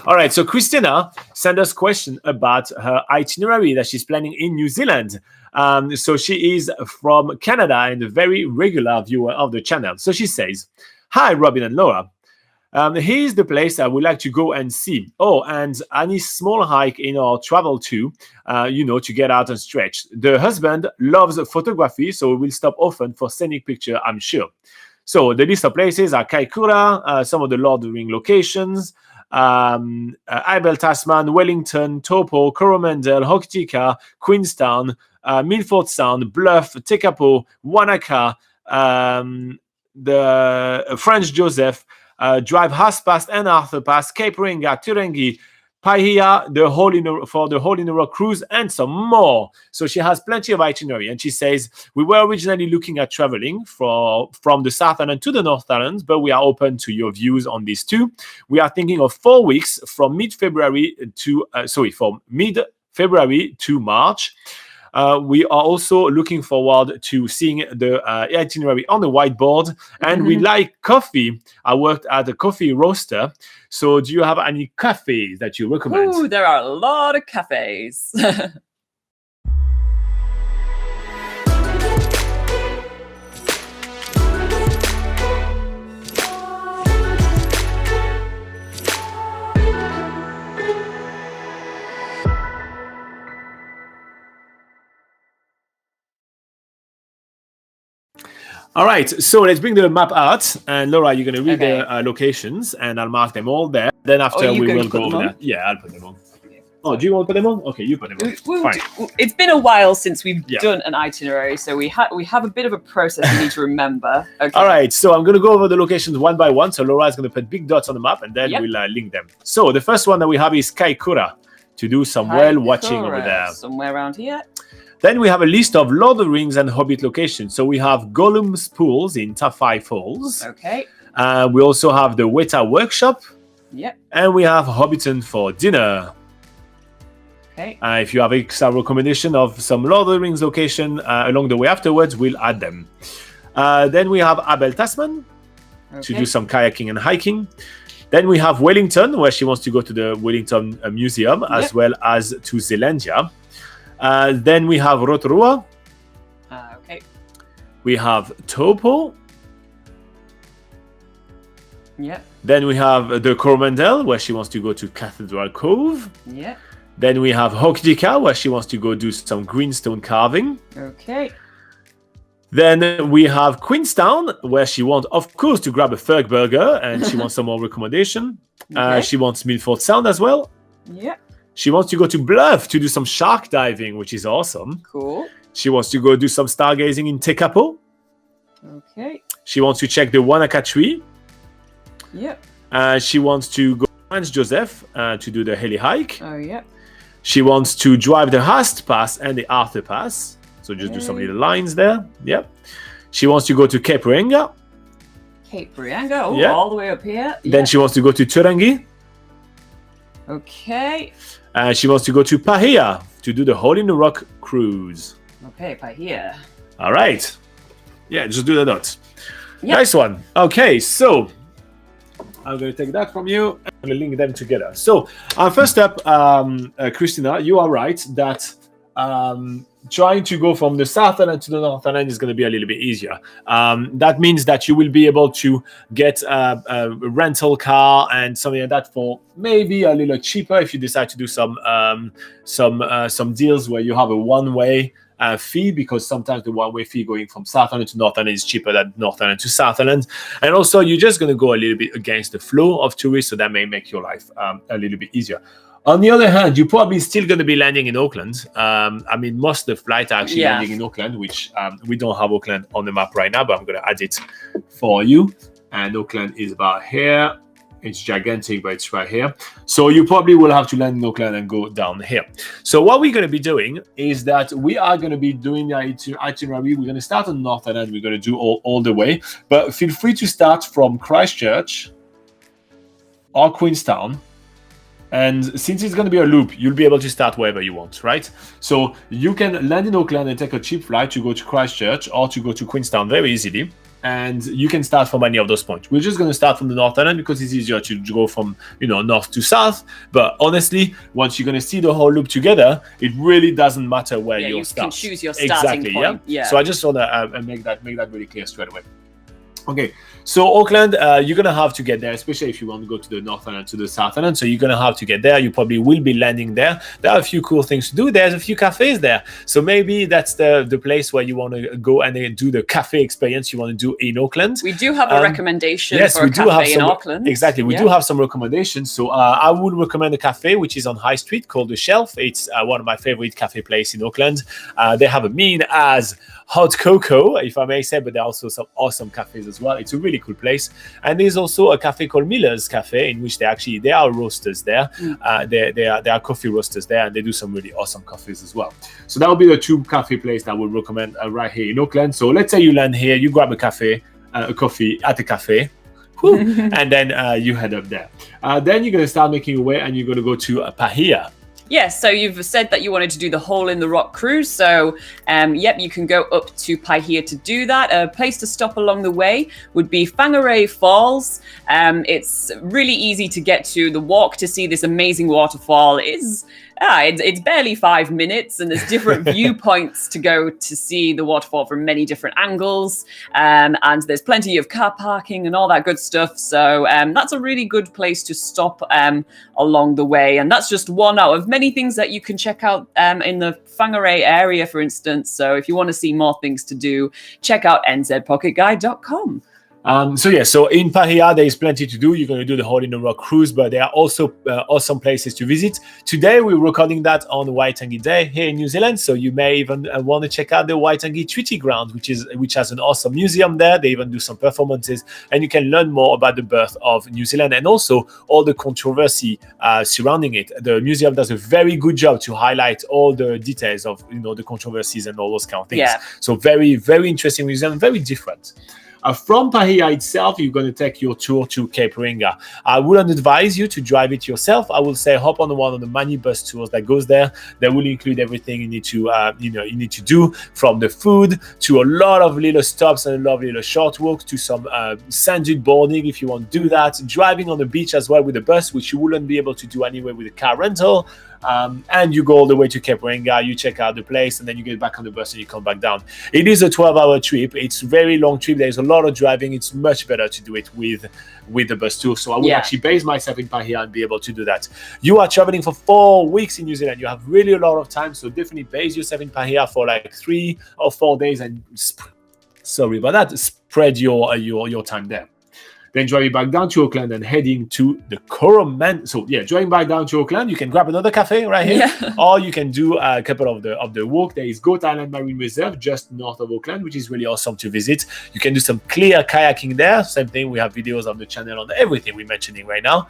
All right, so Christina sent us a question about her itinerary that she's planning in New Zealand. So she is from Canada and a very regular viewer of the channel. So she says, "Hi, Robin and Laura. Here's the place I would like to go and see. Oh, and any small hike in our travel too, to get out and stretch. The husband loves photography, so we'll stop often for scenic picture, I'm sure. So the list of places are Kaikoura, some of the Lord of the Ring locations, Abel Tasman, Wellington, Taupo, Coromandel, Hokitika, Queenstown, Milford Sound, Bluff, Tekapo, Wanaka, the French Joseph, Drive Haas Pass and Arthur Pass, Cape Reinga, Turangi, Paihia, the Hole in the Rock cruise, and some more." So she has plenty of itinerary, and she says, "We were originally looking at traveling from the South Island to the North Island, but we are open to your views on these too. We are thinking of 4 weeks from mid-February to March. We are also looking forward to seeing the itinerary on the whiteboard, and we like coffee. I worked at a coffee roaster. So do you have any cafes that you recommend?" Ooh, there are a lot of cafes. All right, so let's bring the map out, and Laura, you're going to read the locations, and I'll mark them all there. Then after we will go over there. Yeah, I'll put them on. Oh, do you want to put them on? Okay, you put them on. Fine. It's been a while since we've done an itinerary, so we have a bit of a process we need to remember. Okay. All right, so I'm going to go over the locations one by one. So Laura is going to put big dots on the map, and then we'll link them. So the first one that we have is Kaikoura, to do some whale watching over there. Somewhere around here. Then we have a list of Lord of the Rings and Hobbit locations. So we have Gollum's Pools in Tafai Falls. Okay. We also have the Weta Workshop. Yep. And we have Hobbiton for dinner. Okay. If you have extra recommendation of some Lord of the Rings location along the way afterwards, we'll add them. Then we have Abel Tasman to do some kayaking and hiking. Then we have Wellington, where she wants to go to the Wellington Museum, as well as to Zealandia. Then we have Rotorua. Okay. We have Taupo. Yeah. Then we have the Coromandel, where she wants to go to Cathedral Cove. Yeah. Then we have Hokitika, where she wants to go do some greenstone carving. Okay. Then we have Queenstown, where she wants, of course, to grab a Ferg burger, and she wants some more recommendation. She wants Milford Sound as well. Yeah. She wants to go to Bluff to do some shark diving, which is awesome. Cool. She wants to go do some stargazing in Tekapo. Okay. She wants to check the Wanaka tree. Yep. She wants to go to French Joseph to do the heli hike. Oh, yeah. She wants to drive the Haast Pass and the Arthur Pass. So just do some little lines there. Yep. She wants to go to Cape Reinga. Cape Reinga. Oh, all the way up here. Then she wants to go to Turangi. Okay. She wants to go to Paihia to do the Hole in the Rock cruise. Okay, Paihia. All right. Yeah, just do the dots. Yep. Nice one. Okay, so I'm going to take that from you and I'm going to link them together. So first up, Christina, you are right that trying to go from the South Island to the North Island is going to be a little bit easier. That means that you will be able to get a rental car and something like that for maybe a little cheaper if you decide to do some deals where you have a one-way fee, because sometimes the one-way fee going from South Island to North Island is cheaper than North Island to South Island. And also, you're just going to go a little bit against the flow of tourists, so that may make your life a little bit easier. On the other hand, you're probably still going to be landing in Auckland. I mean, most of the flights are actually landing in Auckland, which we don't have Auckland on the map right now, but I'm going to add it for you. And Auckland is about here. It's gigantic, but it's right here. So you probably will have to land in Auckland and go down here. So what we're going to be doing is that we are going to be doing the itinerary. We're going to start on North Island. We're going to do all the way. But feel free to start from Christchurch or Queenstown. And since it's going to be a loop, you'll be able to start wherever you want, right? So you can land in Auckland and take a cheap flight to go to Christchurch or to go to Queenstown very easily. and you can start from any of those points. We're just going to start from the North Island because it's easier to go from north to south. But honestly, once you're going to see the whole loop together, it really doesn't matter where you start. You can choose your starting point. Yeah. So I just want to make that really clear straight away. Okay, so Auckland, you're going to have to get there, especially if you want to go to the North Island, to the South Island. So you're going to have to get there. You probably will be landing there. There are a few cool things to do. There's a few cafes there. So maybe that's the place where you want to go and do the cafe experience you want to do in Auckland. We do have a recommendation for a cafe in Auckland. Exactly. We do have some recommendations. So I would recommend a cafe which is on High Street called The Shelf. It's one of my favorite cafe places in Auckland. They have a mean as hot cocoa, if I may say, but there are also some awesome cafes as well. It's a really cool place. And there's also a cafe called Miller's Cafe, in which they are roasters there. They are coffee roasters there, and they do some really awesome coffees as well. So that would be the two cafe places that I would recommend right here in Auckland. So let's say you land here, you grab a coffee at a cafe, and then you head up there. Then you're going to start making your way, and you're going to go to Pahia. Yes, so you've said that you wanted to do the Hole in the Rock cruise. So, you can go up to Pahia to do that. A place to stop along the way would be Whangarei Falls. It's really easy to get to. The walk to see this amazing waterfall is... it's barely 5 minutes, and there's different viewpoints to go to see the waterfall from many different angles. And there's plenty of car parking and all that good stuff. So that's a really good place to stop along the way. And that's just one out of many things that you can check out in the Whangarei area, for instance. So if you want to see more things to do, check out nzpocketguide.com. So in Pahia, there is plenty to do. You're going to do the Hole in the Rock cruise, but there are also awesome places to visit. Today, we're recording that on Waitangi Day here in New Zealand, so you may even want to check out the Waitangi Treaty Ground, which has an awesome museum there. They even do some performances, and you can learn more about the birth of New Zealand and also all the controversy surrounding it. The museum does a very good job to highlight all the details of the controversies and all those kind of things. Yeah. So very, very interesting museum, very different. From Pahia itself, you're going to take your tour to Cape Reinga. I wouldn't advise you to drive it yourself. I will say hop on one of the many bus tours that goes there. That will include everything you need to do, from the food to a lot of little stops and a lot of little short walks to some sandwich boarding if you want to do that. Driving on the beach as well with the bus, which you wouldn't be able to do anyway with a car rental. And you go all the way to Cape Reinga, you check out the place, and then you get back on the bus and you come back down. It is a 12-hour trip. It's a very long trip. There's a lot of driving. It's much better to do it with the bus tour. So I would actually base myself in Pahia and be able to do that. You are traveling for 4 weeks in New Zealand. You have really a lot of time, so definitely base yourself in Pahia for like 3 or 4 days and spread your time there. Then driving back down to Auckland and heading to the Coromandel. So driving back down to Auckland, you can grab another cafe right here, or you can do a couple of the walk. There is Goat Island Marine Reserve just north of Auckland, which is really awesome to visit. You can do some clear kayaking there. Same thing, we have videos on the channel on everything we're mentioning right now.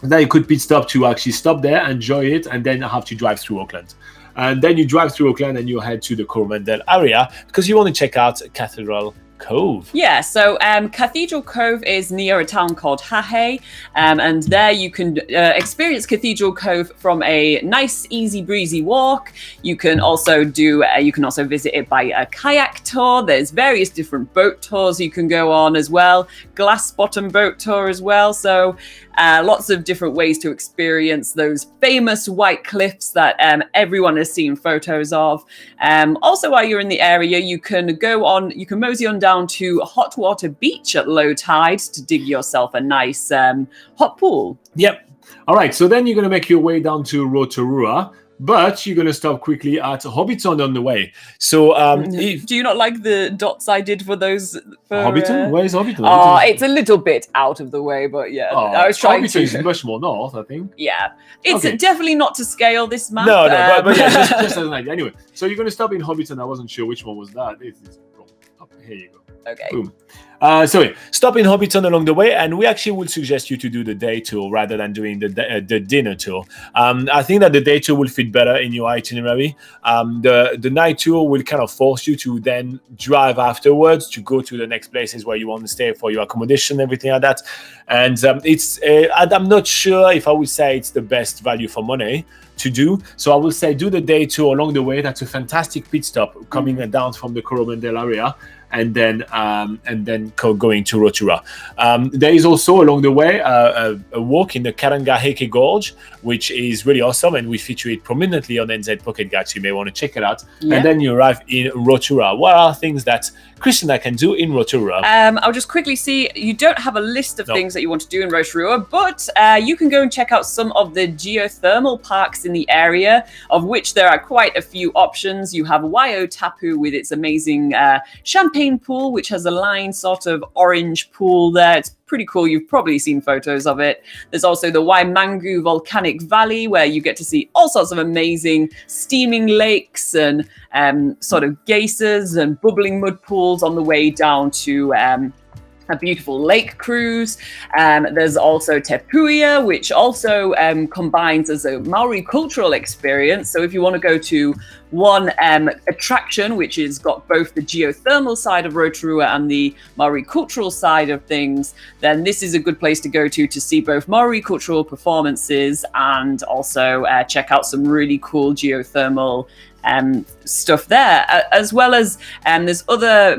Then you could pit stop to actually stop there, enjoy it, and then have to drive through Auckland. And then you drive through Auckland and you head to the Coromandel area because you want to check out Cathedral Cove. Yeah, so Cathedral Cove is near a town called Hahei, and there you can experience Cathedral Cove from a nice, easy breezy walk. You can also visit it by a kayak tour. There's various different boat tours you can go on as well, glass bottom boat tour as well. So lots of different ways to experience those famous white cliffs that everyone has seen photos of. Also, while you're in the area, you can mosey on down to Hot Water Beach at low tide to dig yourself a nice hot pool. Yep. All right. So then you're going to make your way down to Rotorua, but you're going to stop quickly at Hobbiton on the way. So do you not like the dots I did for those? Hobbiton? Where is Hobbiton? Oh, it's a little bit out of the way, but I was trying Hobbiton is much more north, I think. Yeah. It's definitely not to scale, this map. No, but just as an idea. Anyway, so you're going to stop in Hobbiton. I wasn't sure which one was that. It's here you go. Okay. Boom. Stop in Hobbiton along the way, and we actually would suggest you to do the day tour rather than doing the dinner tour. I think that the day tour will fit better in your itinerary. The night tour will kind of force you to then drive afterwards to go to the next places where you want to stay for your accommodation, everything like that. And I'm not sure if I would say it's the best value for money to do. So I will say do the day tour along the way. That's a fantastic pit stop coming down from the Coromandel area. and then going to Rotorua. There is also along the way a walk in the Karangahaike Gorge, which is really awesome, and we feature it prominently on NZ Pocket Guide, so you may want to check it out. Yeah. And then you arrive in Rotorua. What are things that Christina can do in Rotorua? I'll just quickly see, you don't have a list of things that you want to do in Rotorua, but you can go and check out some of the geothermal parks in the area, of which there are quite a few options. You have Waiotapu with its amazing champagne pool, which has a lined sort of orange pool there. It's pretty cool. You've probably seen photos of it. There's also the Waimangu Volcanic Valley, where you get to see all sorts of amazing steaming lakes and sort of geysers and bubbling mud pools on the way down to a beautiful lake cruise. There's also Te Puia, which also combines as a Maori cultural experience. So if you want to go to one attraction, which has got both the geothermal side of Rotorua and the Maori cultural side of things, then this is a good place to go to see both Maori cultural performances and also check out some really cool geothermal stuff there, as well as there's other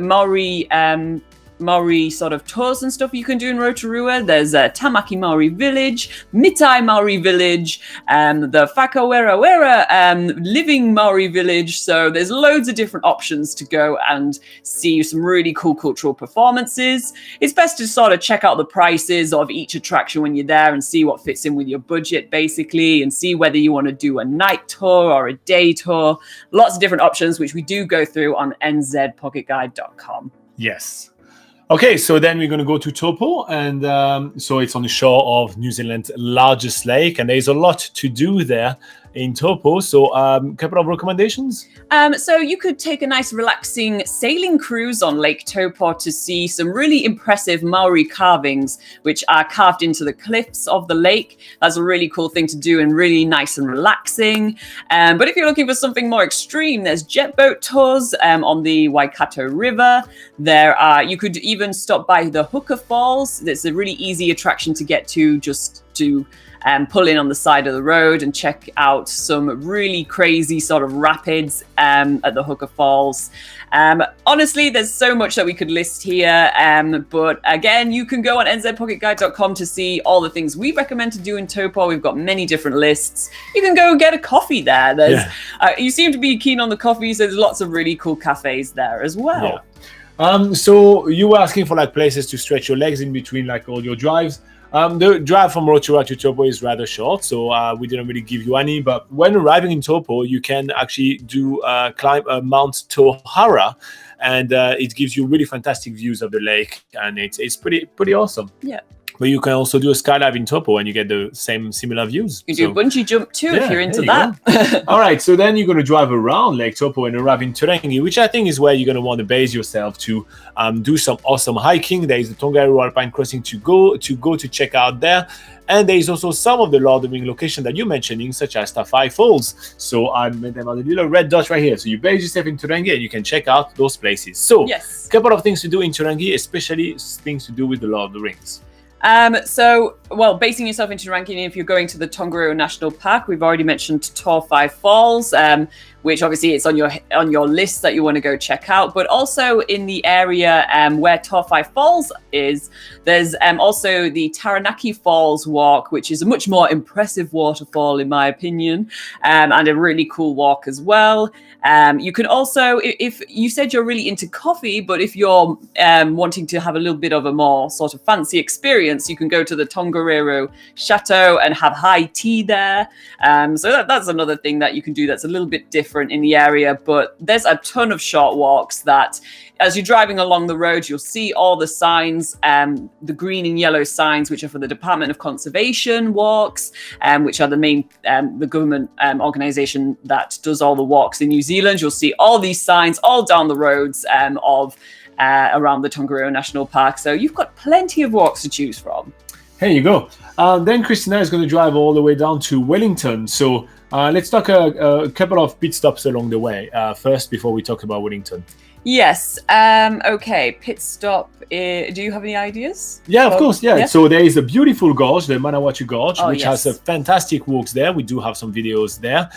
Maori sort of tours and stuff you can do in Rotorua. There's Tamaki Maori Village, Mitai Maori Village, the Whakawerawera Living Maori Village. So there's loads of different options to go and see some really cool cultural performances. It's best to sort of check out the prices of each attraction when you're there and see what fits in with your budget, basically, and see whether you want to do a night tour or a day tour. Lots of different options, which we do go through on nzpocketguide.com. Yes. Okay, so then we're going to go to Taupo, and so it's on the shore of New Zealand's largest lake, and there's a lot to do there in Taupo. So a couple of recommendations? So you could take a nice relaxing sailing cruise on Lake Taupo to see some really impressive Maori carvings, which are carved into the cliffs of the lake. That's a really cool thing to do and really nice and relaxing. But if you're looking for something more extreme, there's jet boat tours on the Waikato River. You could even stop by the Hooker Falls. It's a really easy attraction to get to, just to pull in on the side of the road and check out some really crazy sort of rapids at the Hooker Falls. Honestly, there's so much that we could list here, but again, you can go on nzpocketguide.com to see all the things we recommend to do in Taupo. We've got many different lists. You can go and get a coffee there. You seem to be keen on the coffee, so there's lots of really cool cafes there as well. Yeah. So you were asking for like places to stretch your legs in between like all your drives. The drive from Rotorua to Taupo is rather short, so we didn't really give you any. But when arriving in Taupo, you can actually do climb Mount Tohara, and it gives you really fantastic views of the lake, and it's pretty awesome. Yeah. But you can also do a skydive in Taupo, and you get the similar views. You do a bungee jump too if you're into that. All right, so then you're going to drive around Lake Taupo and arrive in Taranaki, which I think is where you're going to want to base yourself to do some awesome hiking. There is the Tongariro Alpine Crossing to go to check out there. And there is also some of the Lord of the Rings locations that you're mentioning, such as Tawhai Falls. So I made them a little red dot right here. So you base yourself in Taranaki and you can check out those places. So a couple of things to do in Taranaki, especially things to do with the Lord of the Rings. Basing yourself into ranking, if you're going to the Tongariro National Park, we've already mentioned Tawhai Falls, which obviously it's on your list that you want to go check out. But also in the area where Tawhai Falls is, there's also the Taranaki Falls walk, which is a much more impressive waterfall in my opinion, and a really cool walk as well. You can also, if you said you're really into coffee, but if you're wanting to have a little bit of a more sort of fancy experience, you can go to the Tongariro Chateau and have high tea there. So that's another thing that you can do that's a little bit different in the area. But there's a ton of short walks that, as you're driving along the road, you'll see all the signs, the green and yellow signs, which are for the Department of Conservation walks, which are the main, the government organisation that does all the walks in New Zealand. You'll see all these signs all down the roads around the Tongariro National Park. So you've got plenty of walks to choose from. Here you go. Then Christina is going to drive all the way down to Wellington. So let's talk a couple of pit stops along the way first before we talk about Wellington. Yes. Okay. Pit stop. Do you have any ideas? Yeah, of course. Yeah. So there is a beautiful gorge, the Manawatu Gorge, which has a fantastic walks there. We do have some videos there.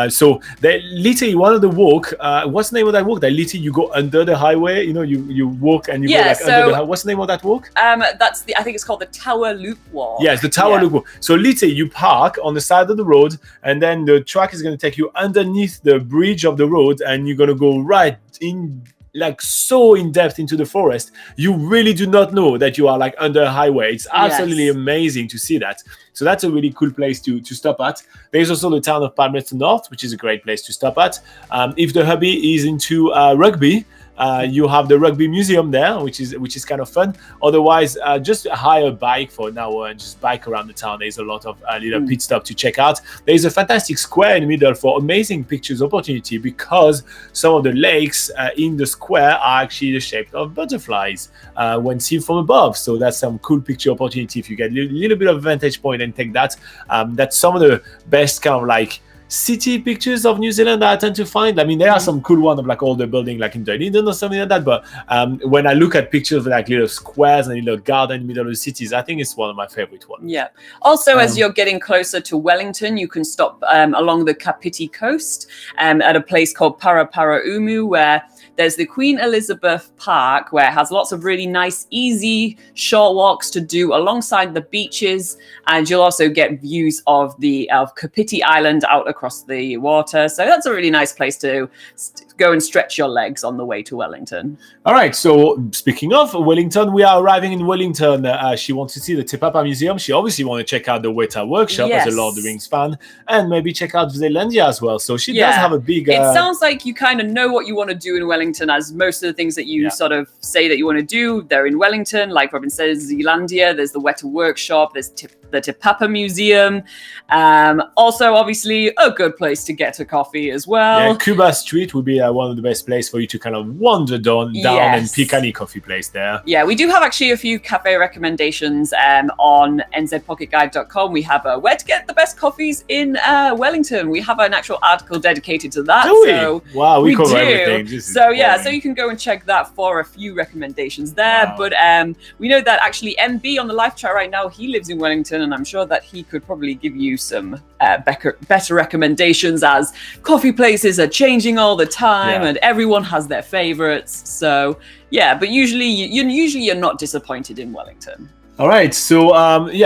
So literally one of the walk. What's the name of that walk? That literally you go under the highway. You know, you walk and you go like under the highway. What's the name of that walk? That's I think it's called the Tower Loop Walk. Yes, the Tower Loop Walk. So literally you park on the side of the road, and then the track is going to take you underneath the bridge of the road, and you're going to go right in, like so in depth into the forest. You really do not know that you are like under a highway. It's absolutely amazing to see that. So that's a really cool place to stop at. There's also the town of Palmerston North, which is a great place to stop at. If the hubby is into rugby, you have the Rugby Museum there, which is kind of fun. Otherwise, just hire a bike for an hour and just bike around the town. There's a lot of little pit stop to check out. There's a fantastic square in the middle for amazing pictures opportunity, because some of the lakes in the square are actually the shape of butterflies when seen from above. So that's some cool picture opportunity if you get a little bit of vantage point and take that. That's some of the best kind of like city pictures of New Zealand that I tend to find. I mean, there are some cool ones of like older building like in Dunedin or something like that, but when I look at pictures of like little squares and little garden in the middle of the cities, I think it's one of my favorite ones. Yeah. Also, as you're getting closer to Wellington, you can stop along the Kapiti coast at a place called Paraparaumu, where there's the Queen Elizabeth Park, where it has lots of really nice, easy, short walks to do alongside the beaches. And you'll also get views of Kapiti Island out across the water. So that's a really nice place to go and stretch your legs on the way to Wellington. All right. So speaking of Wellington, we are arriving in Wellington. She wants to see the Te Papa Museum. She obviously wants to check out the Weta Workshop as a Lord of the Rings fan, and maybe check out Zealandia as well. So she does have a big... It sounds like you kind of know what you want to do in Wellington, as most of the things that you sort of say that you want to do, they're in Wellington. Like Robin says, Zealandia, there's the Weta Workshop, there's the Te Papa Museum. Also, obviously, a good place to get a coffee as well. Yeah, Cuba Street would be one of the best places for you to kind of wander down and pick any coffee place there. Yeah, we do have actually a few cafe recommendations on nzpocketguide.com. We have where to get the best coffees in Wellington. We have an actual article dedicated to that. Do we? Wow, we cover everything. So so you can go and check that for a few recommendations there. Wow. But we know that actually MB on the live chat right now, he lives in Wellington, and I'm sure that he could probably give you some better recommendations, as coffee places are changing all the time and everyone has their favorites. So but usually you're not disappointed in Wellington. All right, so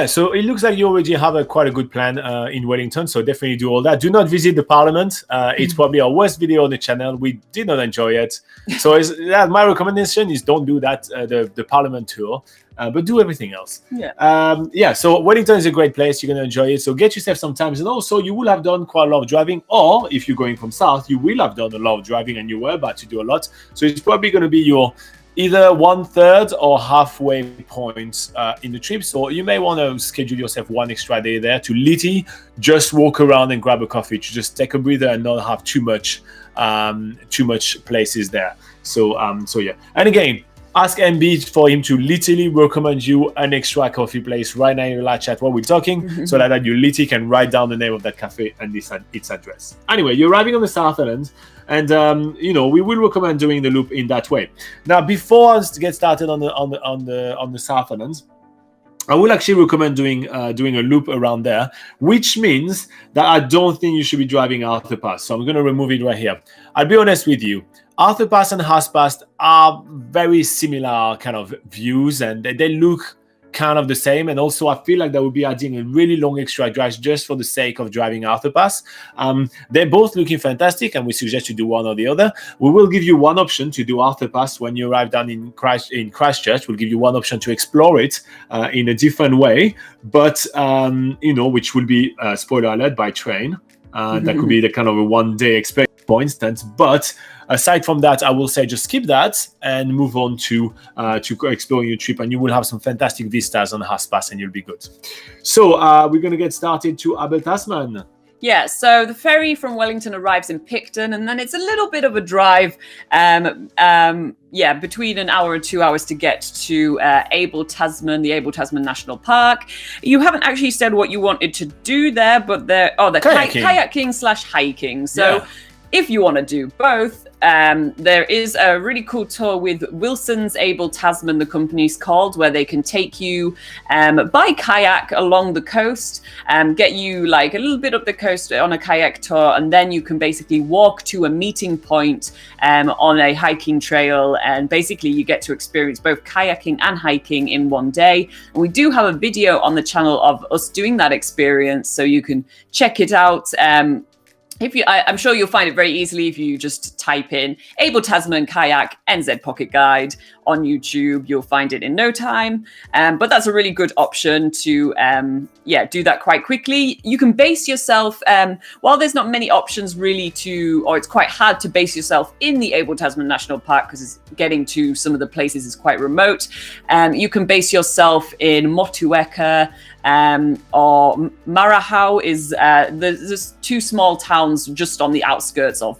so it looks like you already have quite a good plan in Wellington, so definitely do all that. Do not visit the Parliament. It's probably our worst video on the channel. We did not enjoy it. So my recommendation is don't do that, the Parliament tour, but do everything else. So Wellington is a great place. You're going to enjoy it. So get yourself some time. And also, you will have done quite a lot of driving, or if you're going from south, you will have done a lot of driving and you were about to do a lot. So it's probably going to be your either 1/3 or halfway point in the trip. So you may want to schedule yourself one extra day there to literally just walk around and grab a coffee, to just take a breather and not have too much places there. So and again, ask MB for him to literally recommend you an extra coffee place right now in your live chat while we're talking, so that you literally can write down the name of that cafe and its address. Anyway, you're arriving on the South Island, and we will recommend doing the loop in that way. Now, before us to get started on the South Island, I will actually recommend doing a loop around there, which means that I don't think you should be driving Arthur Pass. So I'm going to remove it right here. I'll be honest with you. Arthur Pass and Haas Pass are very similar kind of views, and they look kind of the same. And also, I feel like that would be adding a really long extra drive just for the sake of driving Arthur Pass. They're both looking fantastic, and we suggest you do one or the other. We will give you one option to do Arthur Pass when you arrive down in Christchurch. We'll give you one option to explore it in a different way, but which will be spoiler alert, by train. That could be the kind of a one-day experience, for instance. But aside from that, I will say just skip that and move on to exploring your trip, and you will have some fantastic vistas on Haas Pass, and you'll be good. So we're going to get started to Abel Tasman. Yeah, so the ferry from Wellington arrives in Picton, and then it's a little bit of a drive, between an hour and 2 hours to get to Abel Tasman, the Abel Tasman National Park. You haven't actually said what you wanted to do there, but kayaking / hiking. So If you want to do both, there is a really cool tour with Wilson's Abel Tasman, the company's called, where they can take you by kayak along the coast, get you like a little bit up the coast on a kayak tour, and then you can basically walk to a meeting point on a hiking trail, and basically you get to experience both kayaking and hiking in one day. And we do have a video on the channel of us doing that experience, so you can check it out. I'm sure you'll find it very easily if you just type in Abel Tasman Kayak NZ Pocket Guide on YouTube. You'll find it in no time. But that's a really good option to, do that quite quickly. You can base yourself, while there's not many options really or it's quite hard to base yourself in the Abel Tasman National Park because getting to some of the places is quite remote. You can base yourself in Motueka, or Marahau there's two small towns just on the outskirts of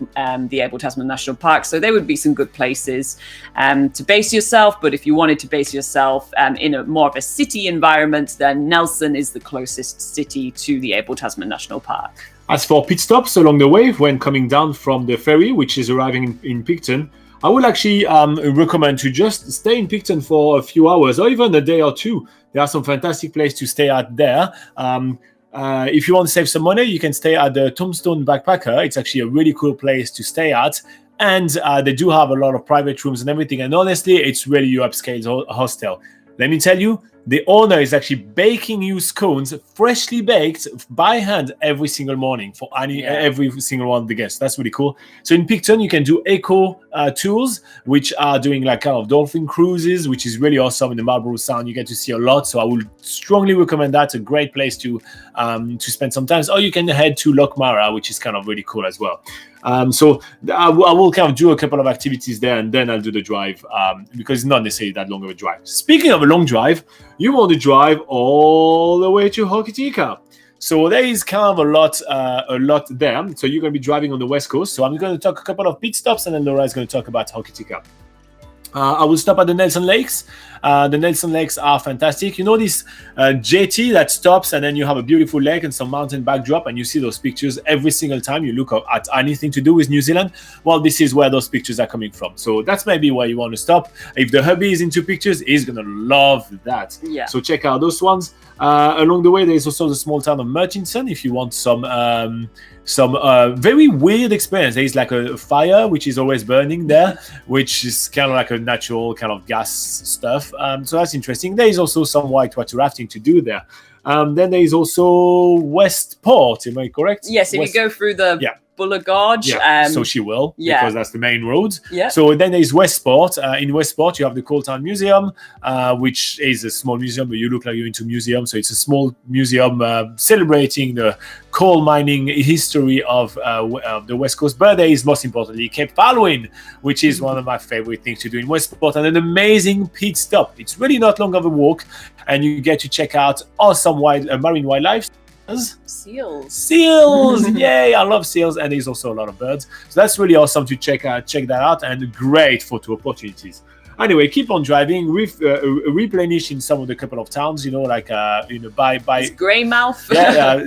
the Abel Tasman National Park, so they would be some good places to base yourself. But if you wanted to base yourself in a more of a city environment, then Nelson is the closest city to the Abel Tasman National Park. As for pit stops along the way when coming down from the ferry, which is arriving in Picton, I would actually recommend to just stay in Picton for a few hours or even a day or two. There are some fantastic places to stay at there. If you want to save some money, you can stay at the Tombstone Backpacker. It's actually a really cool place to stay at. And they do have a lot of private rooms and everything. And honestly, it's really your upscale hostel. Let me tell you, the owner is actually baking you scones, freshly baked by hand every single morning for every single one of the guests. That's really cool. So in Picton, you can do eco tours, which are doing like kind of dolphin cruises, which is really awesome in the Marlborough Sound. You get to see a lot. So I would strongly recommend that. A great place to spend some time. Or you can head to Lochmara, which is kind of really cool as well. So I will kind of do a couple of activities there, and then I'll do the drive because it's not necessarily that long of a drive. Speaking of a long drive, you want to drive all the way to Hokitika. So there is kind of a lot there. So you're going to be driving on the west coast. So I'm going to talk a couple of pit stops, and then Laura is going to talk about Hokitika. I will stop at the Nelson Lakes. The Nelson Lakes are fantastic. You know this jetty that stops and then you have a beautiful lake and some mountain backdrop, and you see those pictures every single time you look at anything to do with New Zealand. Well, this is where those pictures are coming from. So that's maybe where you want to stop. If the hubby is into pictures, he's going to love that. Yeah. So check out those ones. Along the way, there's also the small town of Murchison if you want some very weird experience. There is like a fire which is always burning there, which is kind of like a natural kind of gas stuff. So that's interesting. There is also some whitewater rafting to do there. Then there is also Westport, am I correct? Yes, if you go through the Buller Gorge. Yeah, so she will, because that's the main road. Yeah. So then there's Westport. In Westport, you have the Coal Town Museum, which is a small museum, but you look like you're into museum. So it's a small museum celebrating the coal mining history of the West Coast. But there is, most importantly, Cape Baldwin, which is one of my favorite things to do in Westport, and an amazing pit stop. It's really not long of a walk, and you get to check out awesome marine wildlife. Seals Yay, I love seals, and there's also a lot of birds, so that's really awesome to check that out, and great photo opportunities. Anyway, keep on driving, replenish in some of the couple of towns, like buy Greymouth.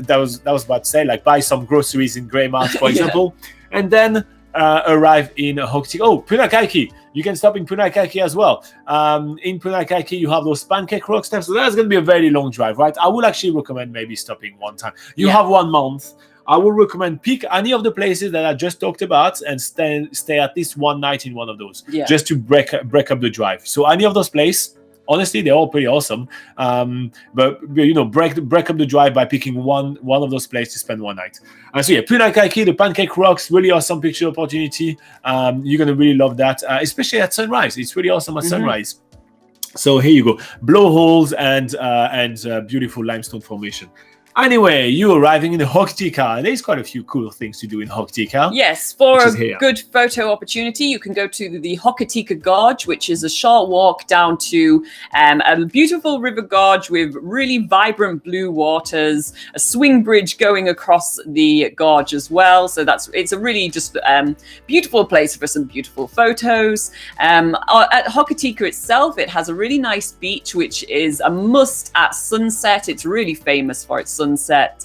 that was about to say, like buy some groceries in Greymouth, for example, and then arrive in Hokitika. Oh, Punakaiki. You can stop in Punakaiki as well. In Punakaiki, you have those pancake rock steps. So that's going to be a very long drive, right? I would actually recommend maybe stopping one time. You have 1 month. I would recommend pick any of the places that I just talked about and stay at least one night in one of those, just to break up the drive. So any of those places, honestly, they're all pretty awesome. But break up the drive by picking one of those places to spend one night. So Punakaiki, the pancake rocks, really awesome picture opportunity. You're gonna really love that, especially at sunrise. It's really awesome at sunrise. So here you go, blowholes and beautiful limestone formation. Anyway, you arriving in the Hokitika. There's quite a few cool things to do in Hokitika. Yes, for a good photo opportunity, you can go to the Hokitika Gorge, which is a short walk down to a beautiful river gorge with really vibrant blue waters, a swing bridge going across the gorge as well. So it's a really just beautiful place for some beautiful photos. At Hokitika itself, it has a really nice beach, which is a must at sunset. It's really famous for its sunset. sunset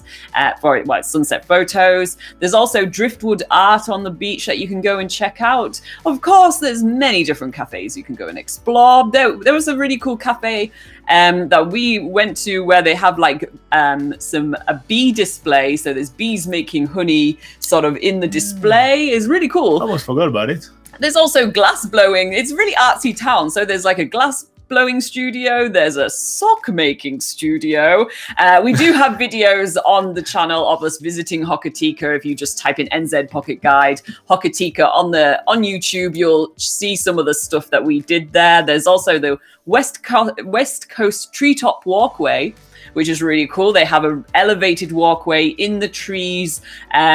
sunset photos. There's also driftwood art on the beach that you can go and check out. Of course, there's many different cafes you can go and explore. There was a really cool cafe that we went to where they have like a bee display. So there's bees making honey sort of in the display. It's really cool. I almost forgot about it. There's also glass blowing. It's a really artsy town. So there's like a glass blowing studio. There's a sock making studio. We do have videos on the channel of us visiting Hokitika. If you just type in NZ Pocket Guide Hokitika on YouTube, you'll see some of the stuff that we did there. There's also the West Coast Treetop Walkway, which is really cool. They have an elevated walkway in the trees,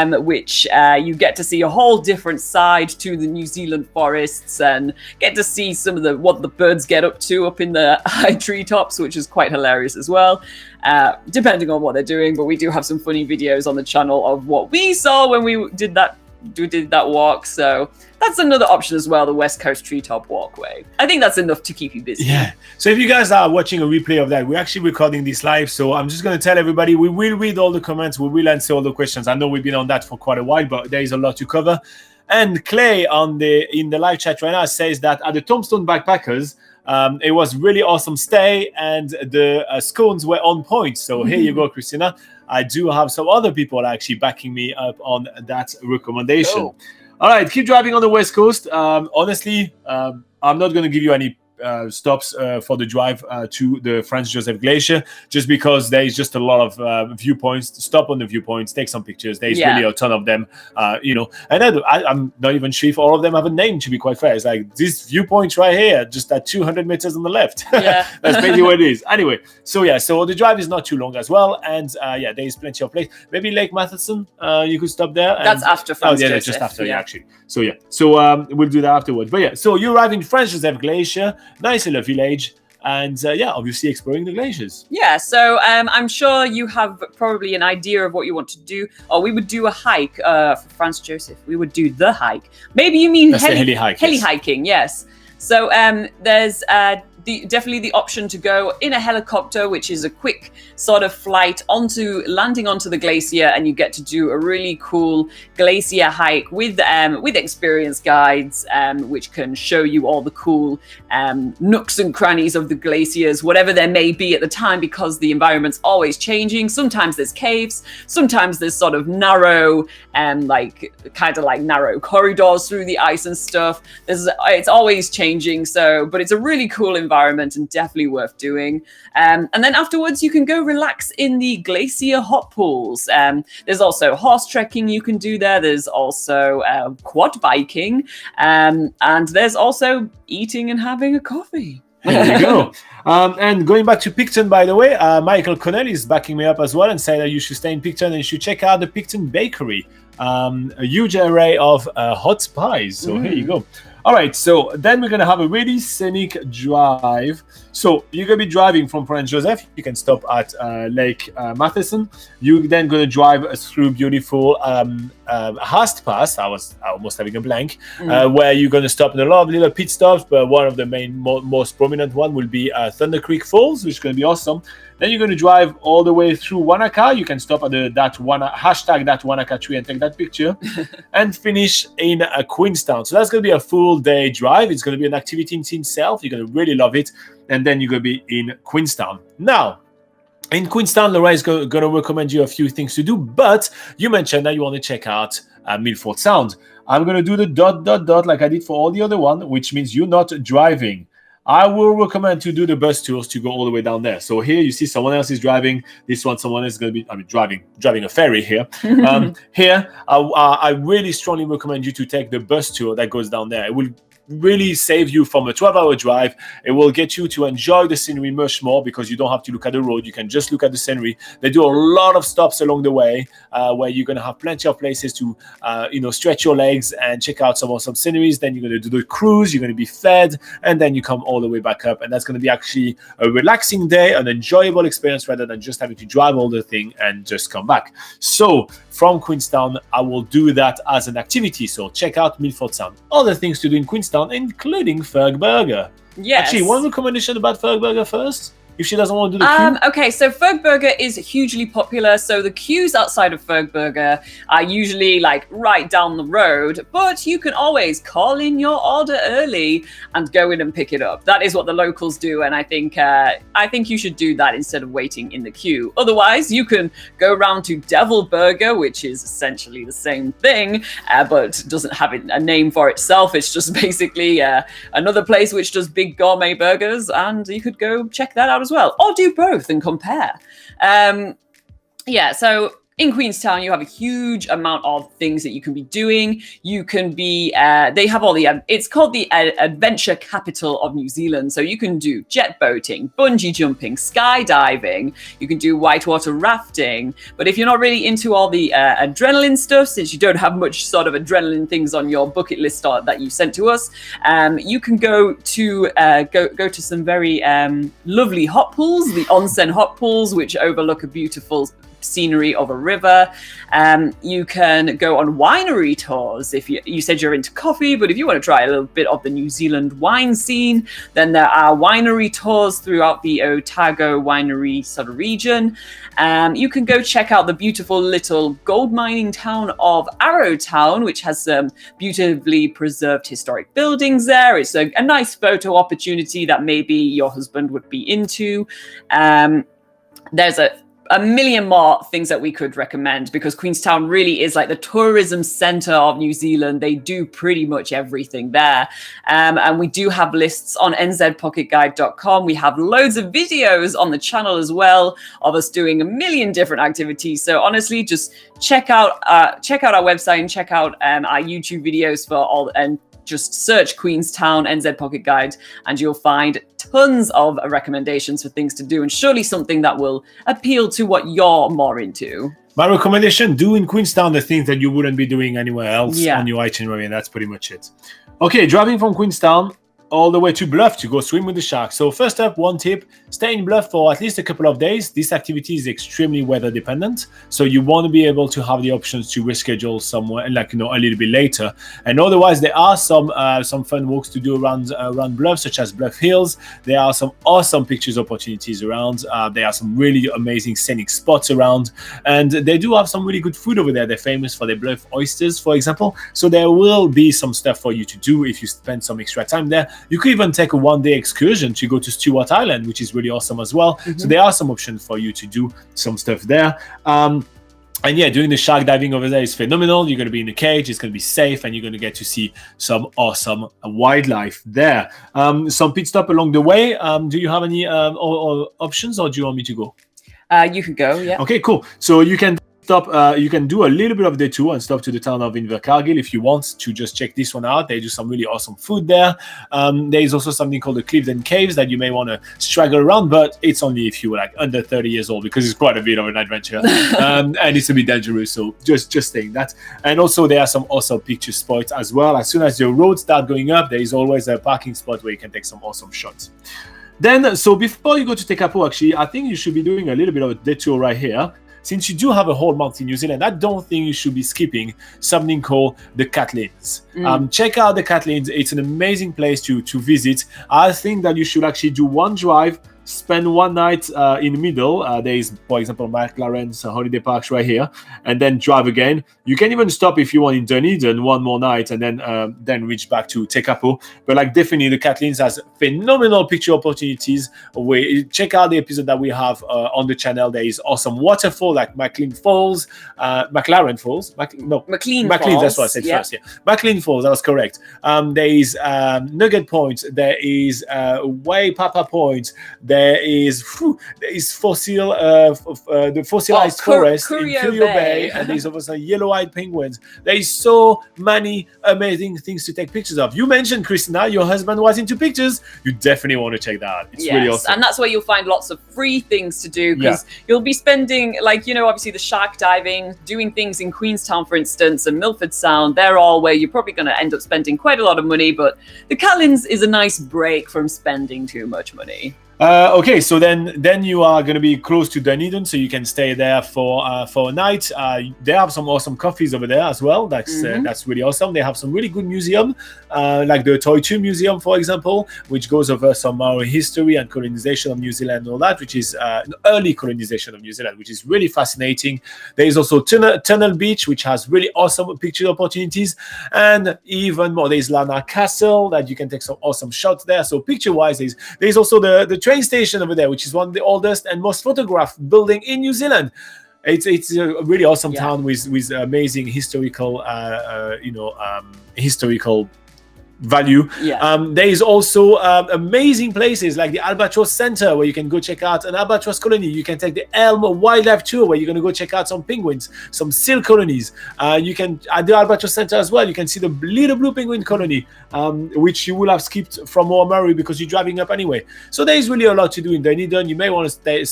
which you get to see a whole different side to the New Zealand forests and get to see some of what the birds get up to up in the high treetops, which is quite hilarious as well, depending on what they're doing. But we do have some funny videos on the channel of what we saw when we did that walk. So that's another option as well, the West Coast Treetop Walkway. I think that's enough to keep you busy. Yeah. So if you guys are watching a replay of that, we're actually recording this live. So I'm just going to tell everybody, we will read all the comments. We will answer all the questions. I know we've been on that for quite a while, but there is a lot to cover. And Clay in the live chat right now says that at the Tombstone Backpackers, it was really awesome stay and the scones were on point. So here you go, Christina. I do have some other people actually backing me up on that recommendation. Cool. All right, keep driving on the West Coast. Honestly, I'm not going to give you any stops for the drive to the Franz Josef Glacier, just because there is just a lot of viewpoints. Stop on the viewpoints, take some pictures. There's really a ton of them, and I'm not even sure if all of them have a name, to be quite fair. It's like this viewpoint right here, just at 200 meters on the left. Yeah. That's basically what it is. Anyway, so the drive is not too long as well, and there is plenty of place. Maybe Lake Matheson, you could stop there. That's after Franz Josef. That's just after, actually. So we'll do that afterwards. But so you arrive in Franz Josef Glacier, nice little village, and obviously exploring the glaciers. Yeah, so I'm sure you have probably an idea of what you want to do. Oh, we would do a hike for Franz Josef. We would do the hike. Maybe you mean heli hiking, yes. So there's definitely the option to go in a helicopter, which is a quick sort of flight landing onto the glacier, and you get to do a really cool glacier hike with experienced guides, which can show you all the cool nooks and crannies of the glaciers, whatever there may be at the time, because the environment's always changing. Sometimes there's caves, sometimes there's sort of narrow narrow corridors through the ice and stuff. It's always changing, but it's a really cool environment and definitely worth doing. And then afterwards you can go relax in the glacier hot pools. There's also horse trekking you can do there. There's also quad biking, and there's also eating and having a coffee. There you go. And going back to Picton, by the way, Michael Connell is backing me up as well and saying that you should stay in Picton and you should check out the Picton Bakery. A huge array of hot pies. So here you go. All right, so then we're going to have a really scenic drive. So you're going to be driving from Franz Josef. You can stop at Lake Matheson. You're then going to drive through beautiful Haast Pass. I was almost having a blank. Where you're going to stop in a lot of little pit stops, but one of the main, most prominent one will be Thunder Creek Falls, which is going to be awesome. Then you're going to drive all the way through Wanaka. You can stop at that Wanaka tree and take that picture, and finish in Queenstown. So that's going to be a full day drive. It's going to be an activity in itself. You're going to really love it. And then you're going to be in Queenstown. Now, in Queenstown, Laura is going to recommend you a few things to do, but you mentioned that you want to check out Milford Sound. I'm going to do the ... like I did for all the other one, which means you're not driving. I will recommend to do the bus tours to go all the way down there. So here you see someone else is driving. This one, someone else is going to be driving a ferry here. Here, I really strongly recommend you to take the bus tour that goes down there. It will really save you from a 12-hour drive. It will get you to enjoy the scenery much more because you don't have to look at the road. You can just look at the scenery. They do a lot of stops along the way where you're going to have plenty of places to stretch your legs and check out some awesome sceneries. Then you're going to do the cruise. You're going to be fed, and then you come all the way back up. And that's going to be actually a relaxing day, an enjoyable experience rather than just having to drive all the thing and just come back. So from Queenstown, I will do that as an activity. So check out Milford Sound. Other things to do in Queenstown, including Fergburger. Yes. Actually, one recommendation about Fergburger first. if she doesn't want to do the queue? Okay, so Fergburger is hugely popular. So the queues outside of Fergburger are usually like right down the road, but you can always call in your order early and go in and pick it up. That is what the locals do, and I think you should do that instead of waiting in the queue. Otherwise, you can go round to Devil Burger, which is essentially the same thing, but doesn't have a name for itself. It's just basically another place which does big gourmet burgers, and you could go check that out as well, or do both and compare. So in Queenstown, you have a huge amount of things that you can be doing. You can be, they have all the, it's called the adventure capital of New Zealand. So you can do jet boating, bungee jumping, skydiving. You can do whitewater rafting. But if you're not really into all the adrenaline stuff, since you don't have much sort of adrenaline things on your bucket list that you sent to us, you can go to some very lovely hot pools, the onsen hot pools, which overlook a beautiful scenery of a river. You can go on winery tours if you said you're into coffee, but if you want to try a little bit of the New Zealand wine scene, then there are winery tours throughout the Otago winery sort of region. You can go check out the beautiful little gold mining town of Arrowtown, which has some beautifully preserved historic buildings there. It's a nice photo opportunity that maybe your husband would be into. There's a million more things that we could recommend, because Queenstown really is like the tourism center of New Zealand. They do pretty much everything there. And we do have lists on nzpocketguide.com. We have loads of videos on the channel as well of us doing a million different activities. So honestly, just check out our website and check out our YouTube videos for all, and just search Queenstown NZ Pocket Guide and you'll find tons of recommendations for things to do, and surely something that will appeal to what you're more into. My recommendation, do in Queenstown the things that you wouldn't be doing anywhere else on your itinerary, and that's pretty much it. Okay, driving from Queenstown all the way to Bluff to go swim with the sharks. So first up, one tip, stay in Bluff for at least a couple of days. This activity is extremely weather dependent, so you want to be able to have the options to reschedule somewhere, a little bit later. And otherwise, there are some fun walks to do around Bluff, such as Bluff Hills. There are some awesome pictures opportunities around. There are some really amazing scenic spots around, and they do have some really good food over there. They're famous for their Bluff oysters, for example. So there will be some stuff for you to do if you spend some extra time there. You could even take a one-day excursion to go to Stewart Island, which is really awesome as well. So there are some options for you to do some stuff there. And yeah, doing the shark diving over there is phenomenal. You're going to be in a cage, it's going to be safe, and you're going to get to see some awesome wildlife there. Some pit stop along the way. Do you have any options, or do you want me to go? You can go, yeah. Okay, cool. So you can stop. You can do a little bit of the tour and stop to the town of Invercargill if you want to just check this one out. They do some really awesome food there. There is also something called the Clifton Caves that you may want to straggle around, but it's only if you're like under 30 years old, because it's quite a bit of an adventure and it's a bit dangerous. So just saying that. And also there are some awesome picture spots as well. As soon as your roads start going up, there is always a parking spot where you can take some awesome shots. Then, so before you go to Tekapo, actually, I think you should be doing a little bit of a detour right here. Since you do have a whole month in New Zealand, I don't think you should be skipping something called the Catlins. Check out the Catlins. It's an amazing place to visit. I think that you should actually do one drive, spend one night in the middle. There is, for example, McLaren's holiday parks right here, and then drive again. You can even stop if you want in Dunedin one more night, and then reach back to Tekapo. But like definitely, the Catlins has phenomenal picture opportunities. Check out the episode that we have on the channel. There is awesome waterfall like McLean Falls, McLaren Falls. McLean Falls. That's what I said first. Yeah, McLean Falls. That was correct. There is Nugget Point. There is Waipapa Point. There is fossil, the fossilized forest in Curio Bay, and there's also yellow-eyed penguins. There is so many amazing things to take pictures of. You mentioned, Christina, your husband was into pictures. You definitely want to check that out. It's really awesome. And that's where you'll find lots of free things to do, because you'll be spending, obviously the shark diving, doing things in Queenstown, for instance, and Milford Sound. They're all where you're probably going to end up spending quite a lot of money, but the Catlins is a nice break from spending too much money. Okay, so then you are going to be close to Dunedin, so you can stay there for a night. They have some awesome coffees over there as well. That's really awesome. They have some really good museum, like the Toitu Museum, for example, which goes over some Maori history and colonization of New Zealand and all that, which is early colonization of New Zealand, which is really fascinating. There is also Tunnel Beach, which has really awesome picture opportunities, and even more. There's Lana Castle that you can take some awesome shots there. So picture-wise, there's also the train station over there, which is one of the oldest and most photographed building in New Zealand. It's a really awesome town with amazing historical historical value. There is also amazing places like the Albatross Center, where you can go check out an albatross colony. You can take the Elm Wildlife Tour, where you're going to go check out some penguins, some seal colonies. You can, at the Albatross Center as well, you can see the little blue penguin colony, which you will have skipped from Whangarei because you're driving up anyway. So there is really a lot to do in Dunedin. You may want to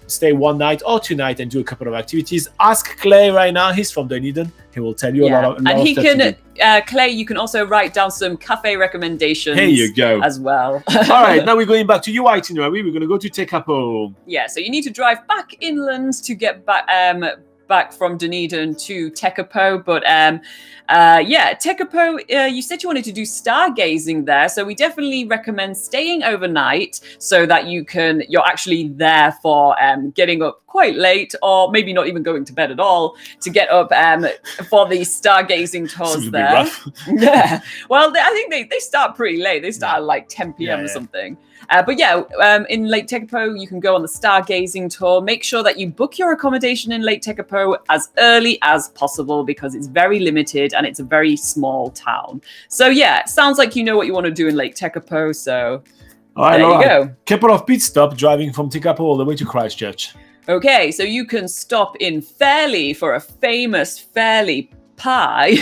stay one night or 2 nights and do a couple of activities. Ask Clay right now. He's from Dunedin. He will tell you a lot of and he stuff to can, Clay, you can also write down some cafe recommendations. There you go. As well. All right, now we're going back to your itinerary. We're going to go to Tekapo. Yeah, so you need to drive back inland to get back from Dunedin to Tekapo, but Tekapo, you said you wanted to do stargazing there, so we definitely recommend staying overnight so that you're actually there for getting up quite late, or maybe not even going to bed at all, to get up for the stargazing tours there. Yeah, well, I think they start pretty late. They start at like 10 p.m. or something. In Lake Tekapo, you can go on the stargazing tour. Make sure that you book your accommodation in Lake Tekapo as early as possible because it's very limited and it's a very small town. So sounds like you know what you want to do in Lake Tekapo. So there you go. Couple of pit stop driving from Tekapo all the way to Christchurch. Okay, so you can stop in Fairlie for a famous Fairlie pie.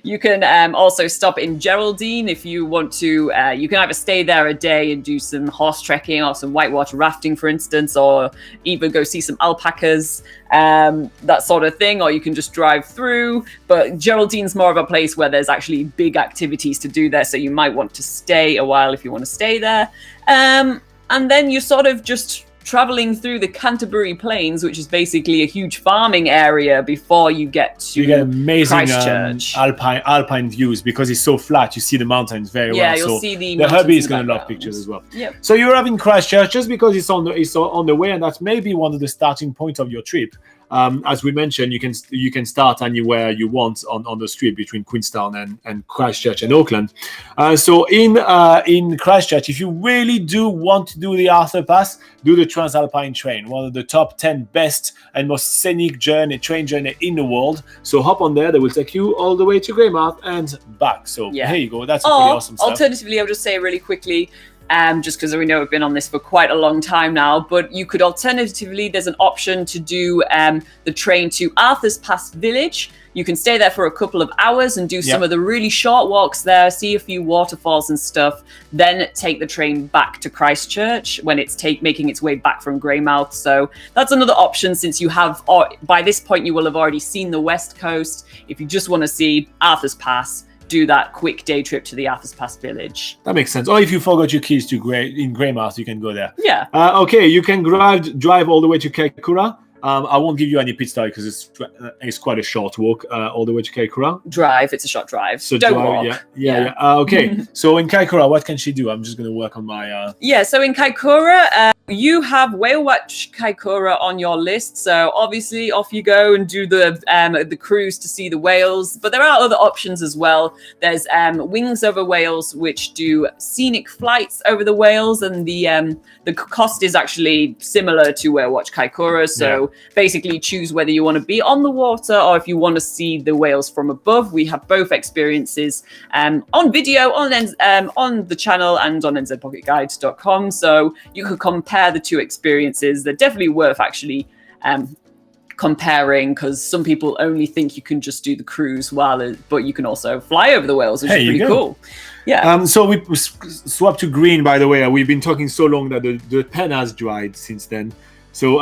You can also stop in Geraldine if you want to. You can either stay there a day and do some horse trekking or some whitewater rafting, for instance, or even go see some alpacas, that sort of thing, or you can just drive through. But Geraldine's more of a place where there's actually big activities to do there, so you might want to stay a while if you want to stay there. And then you're sort of just traveling through the Canterbury Plains, which is basically a huge farming area before you get to amazing Christchurch. Alpine views because it's so flat. You see the mountains very well. Yeah, you'll see the hubby is going to love pictures as well. Yep. So you're having Christchurch just because it's on the way, and that's maybe one of the starting points of your trip. As we mentioned, you can start anywhere you want on the strip between Queenstown and Christchurch and Auckland. So in Christchurch, if you really do want to do the Arthur Pass, do the Transalpine train, one of the top 10 best and most scenic train journey in the world. So hop on there; they will take you all the way to Greymouth and back. So here you go. That's pretty awesome stuff. Alternatively, I'll just say really quickly. Just because we know we've been on this for quite a long time now, but you could alternatively, there's an option to do the train to Arthur's Pass Village. You can stay there for a couple of hours and do some of the really short walks there, see a few waterfalls and stuff, then take the train back to Christchurch when it's making its way back from Greymouth. So that's another option since you have, by this point, you will have already seen the West Coast. If you just want to see Arthur's Pass, do that quick day trip to the Arthur's Pass Village. That makes sense. Or if you forgot your keys in Greymouth, you can go there. Yeah. Okay, you can drive all the way to Kaikoura. I won't give you any pit stop because it's quite a short walk all the way to Kaikoura. Drive. It's a short drive. So don't walk. walk. Yeah. Okay. So in Kaikoura, what can she do? I'm just going to work on my... So in Kaikoura, you have Whale Watch Kaikoura on your list. So obviously off you go and do the cruise to see the whales. But there are other options as well. There's Wings Over Whales, which do scenic flights over the whales. And the cost is actually similar to Whale Watch Kaikoura. So basically choose whether you want to be on the water or if you want to see the whales from above. We have both experiences on video on the channel and on nzpocketguides.com. So you could compare the two experiences. They're definitely worth actually comparing because some people only think you can just do the cruise but you can also fly over the whales, which is pretty cool. Yeah. So we swapped to green, by the way. We've been talking so long that the pen has dried since then. So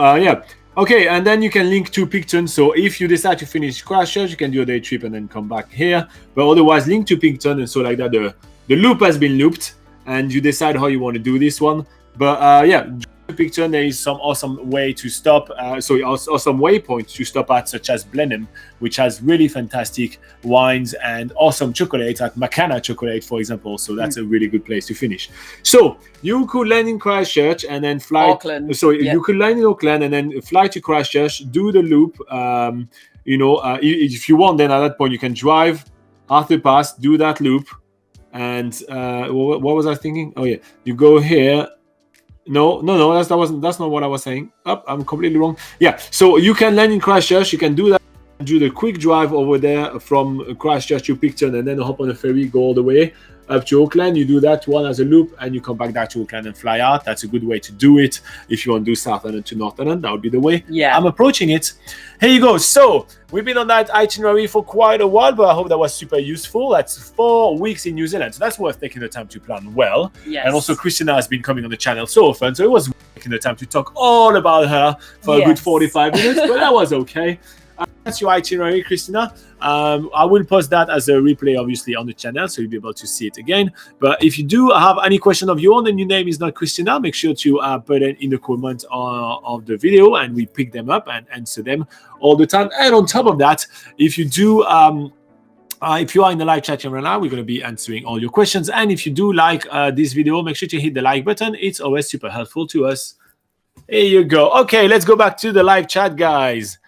okay, and then you can link to Picton. So if you decide to finish Christchurch, you can do a day trip and then come back here. But otherwise, link to Picton, and so like that, the loop has been looped, and you decide how you want to do this one. But yeah, picture there is some awesome way to stop, awesome waypoints to stop at, such as Blenheim, which has really fantastic wines and awesome chocolate at Macana Chocolate, for example. So that's a really good place to finish. So you could land in Christchurch and then fly. Auckland. You could land in Auckland and then fly to Christchurch, do the loop. If you want, then at that point you can drive Arthur Pass, do that loop, and what was I thinking? Oh yeah, you go here. No, that's not what I was saying. I'm completely wrong. Yeah, so you can land in Christchurch. You can do that. Do the quick drive over there from Christchurch to Picton, and then hop on a ferry, go all the way up to Auckland. You do that one as a loop, and you come back down to Auckland and fly out. That's a good way to do it. If you want to do South Island to North Island, that would be the way I'm approaching it. Here you go. So we've been on that itinerary for quite a while, but I hope that was super useful. That's 4 weeks in New Zealand, so that's worth taking the time to plan well. Yes. And also Christina has been coming on the channel so often, so it was worth taking the time to talk all about her for a good 45 minutes, but that was okay. That's your itinerary, Christina. I will post that as a replay, obviously, on the channel, so you'll be able to see it again. But if you do have any question of your own and your name is not Christina, make sure to put it in the comment of the video, and we pick them up and answer them all the time. And on top of that, if you do... if you are in the live chat right now, we're going to be answering all your questions. And if you do like this video, make sure to hit the like button. It's always super helpful to us. Here you go. Okay, let's go back to the live chat, guys.